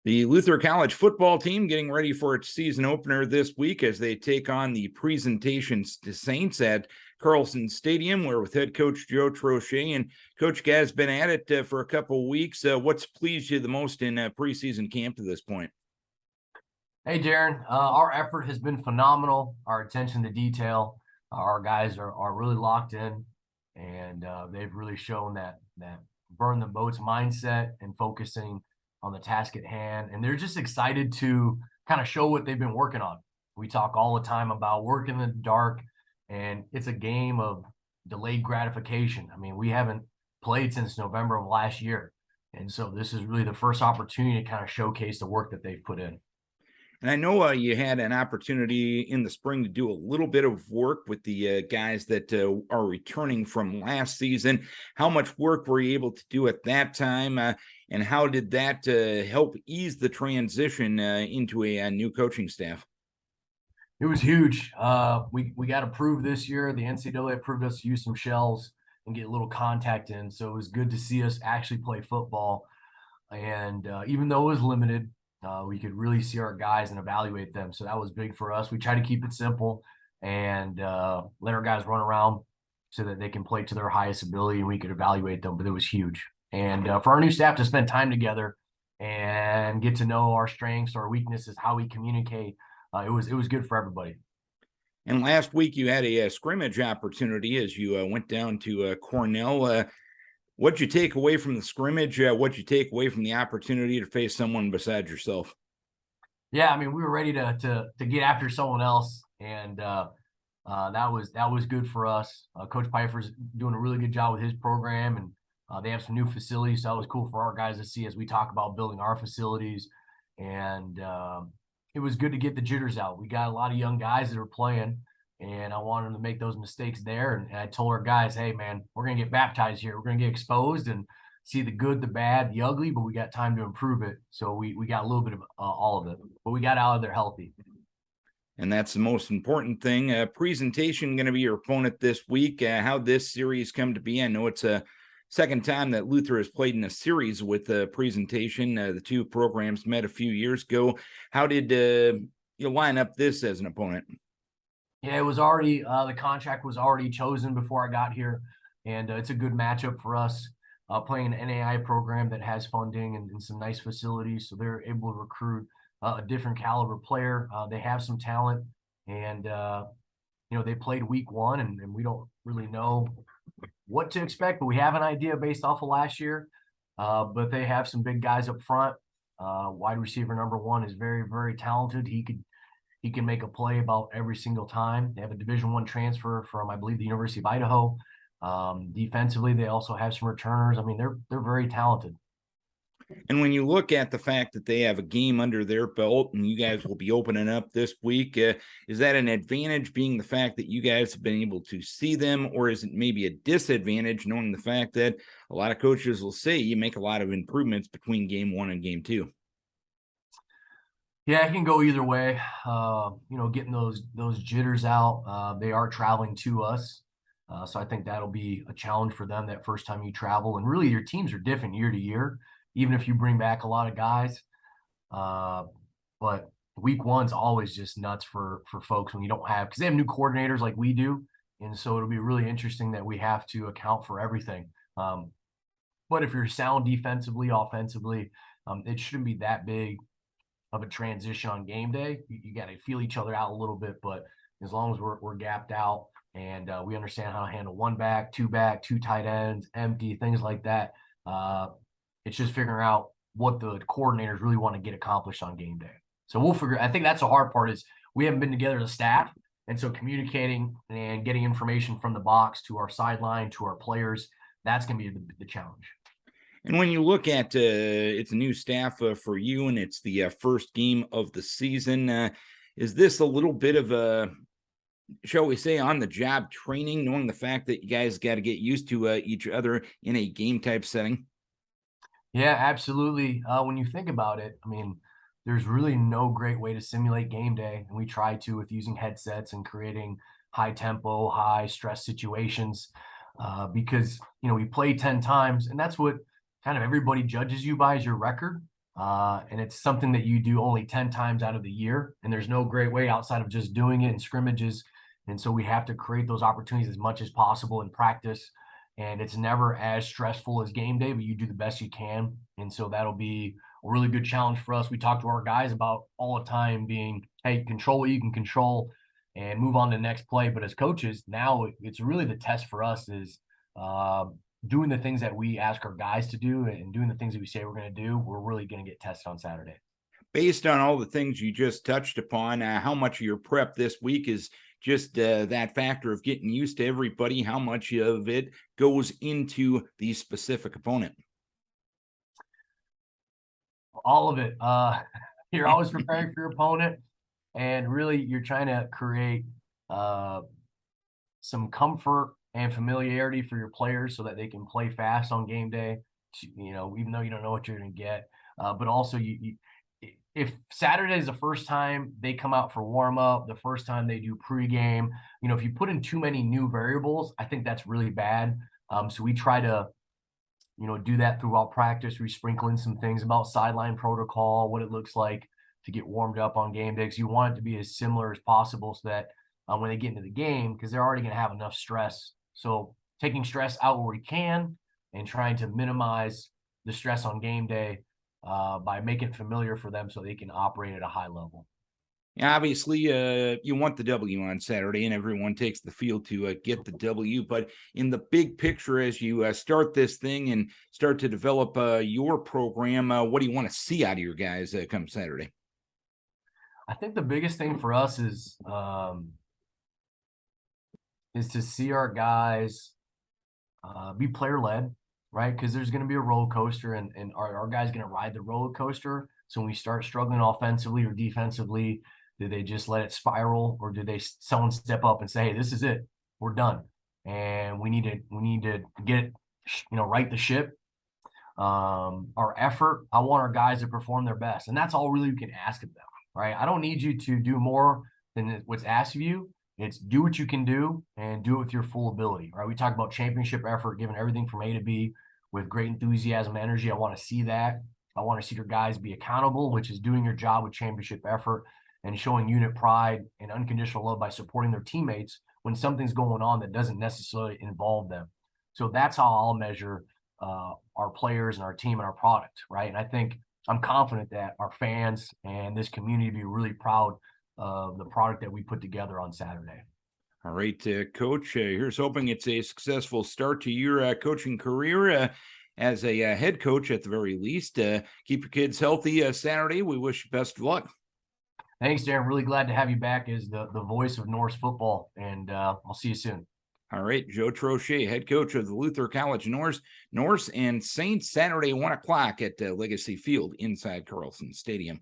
The Luther College football team getting ready for its season opener this week as they take on the Presentation Saints at Carlson Stadium. We're with head coach Joe Troche, and Coach Gaz been at it for a couple of weeks. What's pleased you the most in preseason camp to this point? Hey, Darren. Our effort has been phenomenal. Our attention to detail. Our guys are really locked in, and they've really shown that burn the boats mindset and focusing on the task at hand. And they're just excited to kind of show what they've been working on. We talk all the time about working in the dark, and it's a game of delayed gratification. I mean, we haven't played since November of last year, and so this is really the first opportunity to kind of showcase the work that they've put in. And I know you had an opportunity in the spring to do a little bit of work with the guys that are returning from last season. How much work were you able to do at that time? And how did that help ease the transition into a new coaching staff? It was huge. We got approved this year. The NCAA approved us to use some shells and get a little contact in. So it was good to see us actually play football. And even though it was limited, we could really see our guys and evaluate them. So that was big for us. We try to keep it simple and let our guys run around so that they can play to their highest ability and we could evaluate them. But it was huge. And for our new staff to spend time together and get to know our strengths, our weaknesses, how we communicate, it was good for everybody. And last week you had a scrimmage opportunity as you went down to Cornell. What'd you take away from the scrimmage? What'd you take away from the opportunity to face someone besides yourself? Yeah, I mean, we were ready to get after someone else, and that was good for us. Coach Pfeiffer's doing a really good job with his program, and they have some new facilities. So that was cool for our guys to see as we talk about building our facilities. And it was good to get the jitters out. We got a lot of young guys that are playing, and I wanted them to make those mistakes there. And I told our guys, hey, man, we're going to get baptized here. We're going to get exposed and see the good, the bad, the ugly, but we got time to improve it. So we got a little bit of all of it, but we got out of there healthy. And that's the most important thing. Presentation going to be your opponent this week. How this series come to be? I know it's a second time that Luther has played in a series with Presentation. The two programs met a few years ago. How did you line up this as an opponent? Yeah, it was already the contract was already chosen before I got here, and it's a good matchup for us. Playing an NAI program that has funding and some nice facilities, so they're able to recruit a different caliber player. They have some talent, and they played week one, and we don't really know what to expect, but we have an idea based off of last year. But they have some big guys up front. Wide receiver number one is very, very talented. He can make a play about every single time. They have a Division I transfer from, I believe, the University of Idaho. Defensively, they also have some returners. I mean, they're very talented. And when you look at the fact that they have a game under their belt and you guys will be opening up this week, is that an advantage being the fact that you guys have been able to see them, or is it maybe a disadvantage knowing the fact that a lot of coaches will say you make a lot of improvements between game one and game two? Yeah, it can go either way. Getting those jitters out. They are traveling to us. So I think that'll be a challenge for them that first time you travel. And really, your teams are different year to year, even if you bring back a lot of guys. But week one's always just nuts for folks when you don't have, because they have new coordinators like we do. And so it'll be really interesting that we have to account for everything. But if you're sound defensively, offensively, it shouldn't be that big of a transition on game day. You got to feel each other out a little bit, but as long as we're gapped out and we understand how to handle one back, two tight ends, empty, things like that. It's just figuring out what the coordinators really want to get accomplished on game day. So we'll figure. I think that's the hard part is we haven't been together as a staff, and so communicating and getting information from the box to our sideline to our players, that's going to be the challenge. And when you look at it's a new staff for you, and it's the first game of the season, is this a little bit of a, shall we say, on the job training, knowing the fact that you guys got to get used to each other in a game type setting? Yeah, absolutely. When you think about it, I mean, there's really no great way to simulate game day, and we try to with using headsets and creating high tempo, high stress situations because we play 10 times, and that's what kind of everybody judges you by is your record. And it's something that you do only 10 times out of the year. And there's no great way outside of just doing it in scrimmages. And so we have to create those opportunities as much as possible in practice. And it's never as stressful as game day, but you do the best you can. And so that'll be a really good challenge for us. We talk to our guys about all the time being, hey, control what you can control and move on to the next play. But as coaches, now it's really the test for us is doing the things that we ask our guys to do and doing the things that we say we're going to do. We're really going to get tested on Saturday. Based on all the things you just touched upon, how much of your prep this week is just that factor of getting used to everybody? How much of it goes into the specific opponent? All of it. You're always preparing for your opponent, and really you're trying to create some comfort and familiarity for your players so that they can play fast on game day, even though you don't know what you're going to get. But also, if Saturday is the first time they come out for warm up, the first time they do pregame, if you put in too many new variables, I think that's really bad. So we try to, do that throughout practice. We sprinkle in some things about sideline protocol, what it looks like to get warmed up on game day, because you want it to be as similar as possible so that when they get into the game, because they're already going to have enough stress. So taking stress out where we can and trying to minimize the stress on game day by making it familiar for them so they can operate at a high level. Obviously, you want the W on Saturday, and everyone takes the field to get the W. But in the big picture, as you start this thing and start to develop your program, what do you want to see out of your guys come Saturday? I think the biggest thing for us is to see our guys be player led, right? Because there's going to be a roller coaster, and our guys going to ride the roller coaster. So when we start struggling offensively or defensively, do they just let it spiral, or do someone step up and say, "Hey, this is it, we're done, and we need to get it, right the ship." Our effort, I want our guys to perform their best, and that's all really we can ask of them, right? I don't need you to do more than what's asked of you. It's do what you can do and do it with your full ability, right? We talk about championship effort, giving everything from A to B with great enthusiasm, energy. I want to see that. I want to see your guys be accountable, which is doing your job with championship effort and showing unit pride and unconditional love by supporting their teammates when something's going on that doesn't necessarily involve them. So that's how I'll measure our players and our team and our product, right? And I think I'm confident that our fans and this community be really proud of the product that we put together on Saturday. All right, Coach, here's hoping it's a successful start to your coaching career as a head coach at the very least. Keep your kids healthy Saturday. We wish you best of luck. Thanks, Darren. Really glad to have you back as the voice of Norse football, and I'll see you soon. All right, Joe Troche, head coach of the Luther College Norse and Saints, Saturday, 1 o'clock at Legacy Field inside Carlson Stadium.